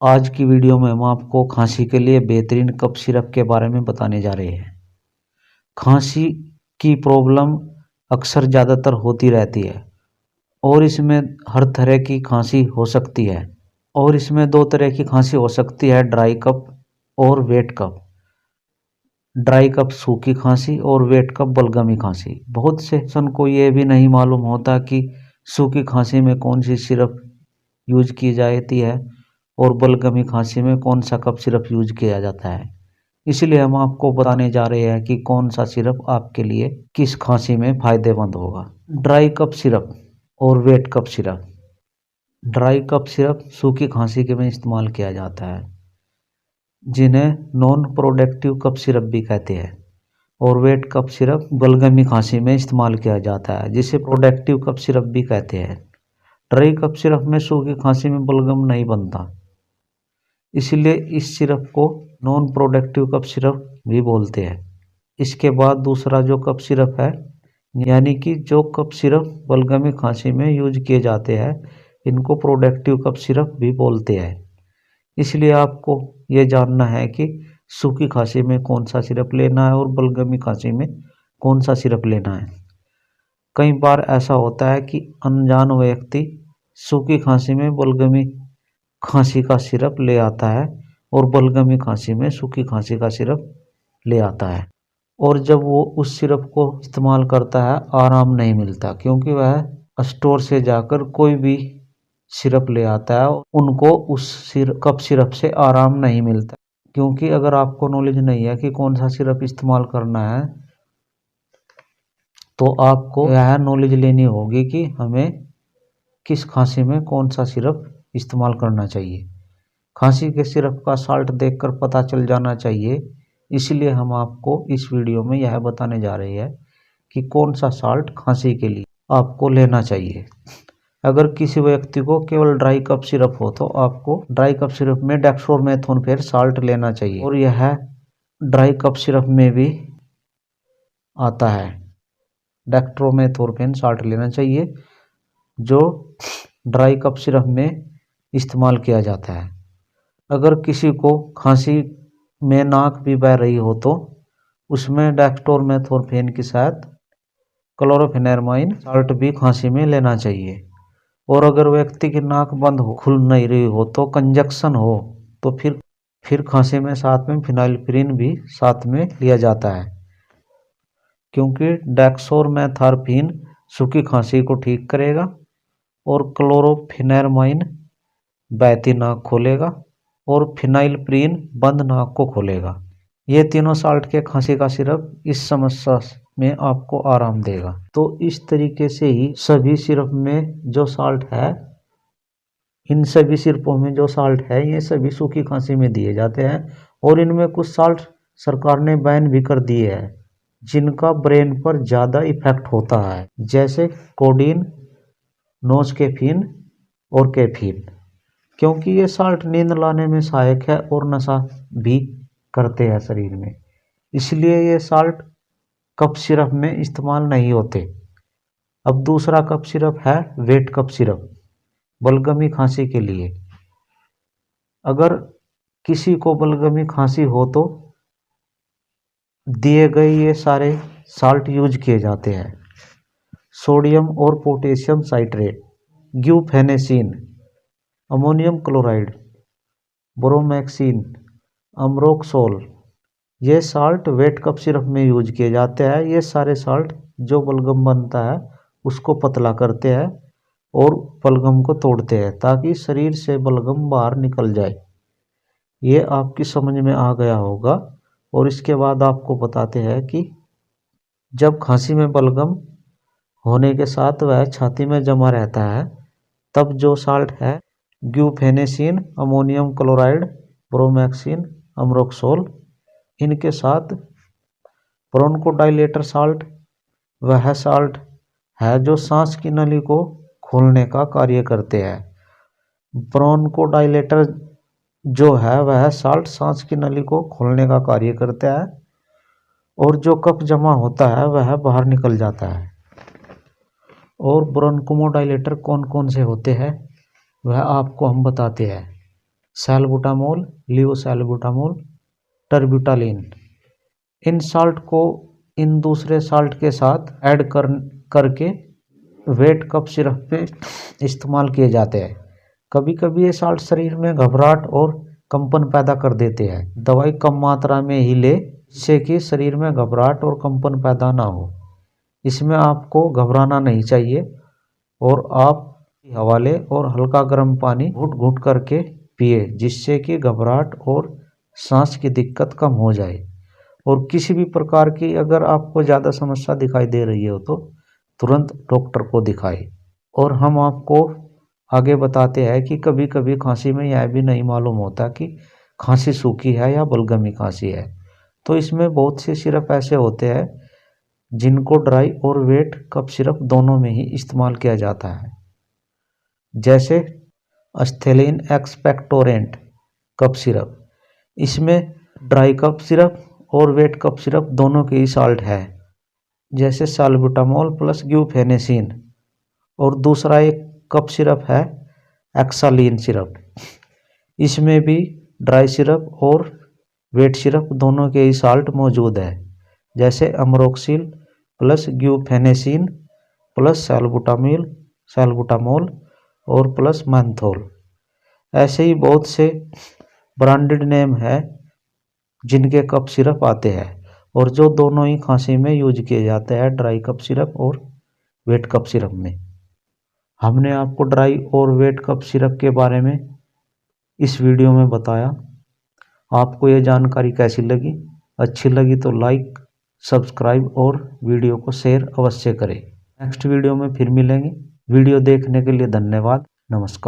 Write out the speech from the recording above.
आज की वीडियो में हम आपको खांसी के लिए बेहतरीन कफ सिरप के बारे में बताने जा रहे हैं। खांसी की प्रॉब्लम अक्सर ज़्यादातर होती रहती है और इसमें हर तरह की खांसी हो सकती है। और इसमें दो तरह की खांसी हो सकती है, ड्राई कफ और वेट कफ। ड्राई कफ सूखी खांसी और वेट कफ बलगमी खांसी। बहुत से सन को ये भी नहीं मालूम होता कि सूखी खांसी में कौन सी सिरप यूज की जाती है और बलगमी खांसी में कौन सा कफ सिरप यूज किया जाता है। इसलिए हम आपको बताने जा रहे हैं कि कौन सा सिरप आपके लिए किस खांसी में फ़ायदेमंद होगा। ड्राई कफ सिरप और wet cough syrup. Dry cough syrup सूखी खांसी के में इस्तेमाल किया जाता है, जिन्हें नॉन प्रोडक्टिव कफ सिरप भी कहते हैं। और वेट कफ सिरप बलगमी खांसी में इस्तेमाल किया जाता है, जिसे प्रोडक्टिव कफ सिरप भी कहते हैं। ड्राई कफ सिरप में सूखी खांसी में बलगम नहीं बनता, इसलिए इस सिरप को नॉन प्रोडक्टिव कफ सिरप भी बोलते हैं। इसके बाद दूसरा जो कफ सिरप है, यानी कि जो कफ सिरप बलगमी खांसी में यूज किए जाते हैं, इनको प्रोडक्टिव कफ सिरप भी बोलते हैं। इसलिए आपको ये जानना है कि सूखी खांसी में कौन सा सिरप लेना है और बलगमी खांसी में कौन सा सिरप लेना है। कई बार ऐसा होता है कि अनजान व्यक्ति सूखी खांसी में बलगमी खांसी का सिरप ले आता है और बलगमी खांसी में सूखी खांसी का सिरप ले आता है, और जब वो उस सिरप को इस्तेमाल करता है आराम नहीं मिलता, क्योंकि वह स्टोर से जाकर कोई भी सिरप ले आता है, उनको उस कफ सिरप से आराम नहीं मिलता। क्योंकि अगर आपको नॉलेज नहीं है कि कौन सा सिरप इस्तेमाल करना है, तो आपको यह नॉलेज लेनी होगी कि हमें किस खांसी में कौन सा सिरप इस्तेमाल करना चाहिए। खांसी के सिरप का साल्ट देखकर पता चल जाना चाहिए। इसलिए हम आपको इस वीडियो में यह बताने जा रहे हैं कि कौन सा साल्ट खांसी के लिए आपको लेना चाहिए। अगर किसी व्यक्ति को केवल ड्राई कफ सिरप हो तो आपको ड्राई कफ सिरप में डेक्स्ट्रोमेथोन साल्ट लेना चाहिए, और यह ड्राई कफ सिरप में भी आता है। डेक्स्ट्रोमेथोन साल्ट लेना चाहिए जो ड्राई कफ सिरप में इस्तेमाल किया जाता है। अगर किसी को खांसी में नाक भी बह रही हो तो उसमें डेक्स्ट्रोमेथोन के साथ क्लोरोफेनेरमाइन साल्ट भी खांसी में लेना चाहिए। और अगर व्यक्ति की नाक बंद हो, खुल नहीं रही हो, तो कंजक्शन हो, तो फिर खांसी में साथ में फिनाइलफ्रीन भी साथ में लिया जाता है, क्योंकि डेक्सोमेथार्फिन सूखी खांसी को ठीक करेगा और क्लोरोफेनेरमाइन बहती नाक खोलेगा और फिनाइलफ्रीन बंद नाक को खोलेगा। ये तीनों साल्ट के खांसी का सिरप इस समस्या में आपको आराम देगा। तो इस तरीके से ही सभी सिरप में जो साल्ट है, इन सभी सिरपों में जो साल्ट है, ये सभी सूखी खांसी में दिए जाते हैं। और इनमें कुछ साल्ट सरकार ने बैन भी कर दिए हैं, जिनका ब्रेन पर ज़्यादा इफेक्ट होता है, जैसे कोडीन, नोस्केफीन और कैफीन, क्योंकि ये साल्ट नींद लाने में सहायक है और नशा भी करते हैं शरीर में। इसलिए ये साल्ट कफ सिरप में इस्तेमाल नहीं होते। अब दूसरा कफ सिरप है वेट कफ सिरप, बलगमी खांसी के लिए। अगर किसी को बलगमी खांसी हो तो दिए गए ये सारे साल्ट यूज किए जाते हैं। सोडियम और पोटेशियम साइट्रेट, ग्यूफेनेसिन, अमोनियम क्लोराइड, ब्रोमैक्सिन, अमरोक्सोल, ये साल्ट वेट कफ सिरप में यूज किए जाते हैं। ये सारे साल्ट जो बलगम बनता है उसको पतला करते हैं और बलगम को तोड़ते हैं, ताकि शरीर से बलगम बाहर निकल जाए। ये आपकी समझ में आ गया होगा। और इसके बाद आपको बताते हैं कि जब खांसी में बलगम होने के साथ वह छाती में जमा रहता है, तब जो साल्ट है ग्यूफेनेसिन, अमोनियम क्लोराइड, ब्रोमैक्सिन, अमरोक्सोल, इनके साथ ब्रोंकोडाइलेटर साल्ट, वह साल्ट है जो सांस की नली को खोलने का कार्य करते हैं। ब्रोंकोडाइलेटर जो है वह साल्ट सांस की नली को खोलने का कार्य करता है, और जो कफ जमा होता है वह बाहर निकल जाता है। और ब्रोंकोडाइलेटर कौन कौन से होते हैं वह आपको हम बताते हैं। सैल्बुटामोल, लियोसैल्बुटामोल, टर्बिटालिन। इन साल्ट को इन दूसरे साल्ट के साथ ऐड करके वेट कफ सिरप पे इस्तेमाल किए जाते हैं। कभी कभी ये साल्ट शरीर में घबराहट और कंपन पैदा कर देते हैं। दवाई कम मात्रा में ही ले, जिससे कि शरीर में घबराहट और कंपन पैदा ना हो। इसमें आपको घबराना नहीं चाहिए और आप हवा लें और हल्का गर्म पानी घूट घूट करके पिए, जिससे कि घबराहट और सांस की दिक्कत कम हो जाए। और किसी भी प्रकार की अगर आपको ज़्यादा समस्या दिखाई दे रही हो तो तुरंत डॉक्टर को दिखाएं। और हम आपको आगे बताते हैं कि कभी कभी खांसी में यह भी नहीं मालूम होता कि खांसी सूखी है या बलगमी खांसी है, तो इसमें बहुत से सिरप ऐसे होते हैं जिनको ड्राई और वेट कफ सिरप दोनों में ही इस्तेमाल किया जाता है। जैसे एस्थेलिन एक्सपेक्टोरेंट कफ सिरप, इसमें ड्राई कफ सिरप और वेट कफ सिरप दोनों के ही साल्ट है, जैसे साल्बुटामोल प्लस ग्यूफेनेसिन। और दूसरा एक कफ सिरप है एक्सालिन सिरप, इसमें भी ड्राई सिरप और वेट सिरप दोनों के ही साल्ट मौजूद है, जैसे अमरोक्सिल प्लस ग्यूफेनेसिन प्लस सैल्बुटामोल और प्लस मैंथोल। ऐसे ही बहुत से ब्रांडेड नेम है जिनके कफ सिरप आते हैं और जो दोनों ही खांसी में यूज किए जाते हैं, ड्राई कफ सिरप और वेट कफ सिरप में। हमने आपको ड्राई और वेट कफ सिरप के बारे में इस वीडियो में बताया। आपको ये जानकारी कैसी लगी? अच्छी लगी तो लाइक, सब्सक्राइब और वीडियो को शेयर अवश्य करें। नेक्स्ट वीडियो में फिर मिलेंगे। वीडियो देखने के लिए धन्यवाद। नमस्कार।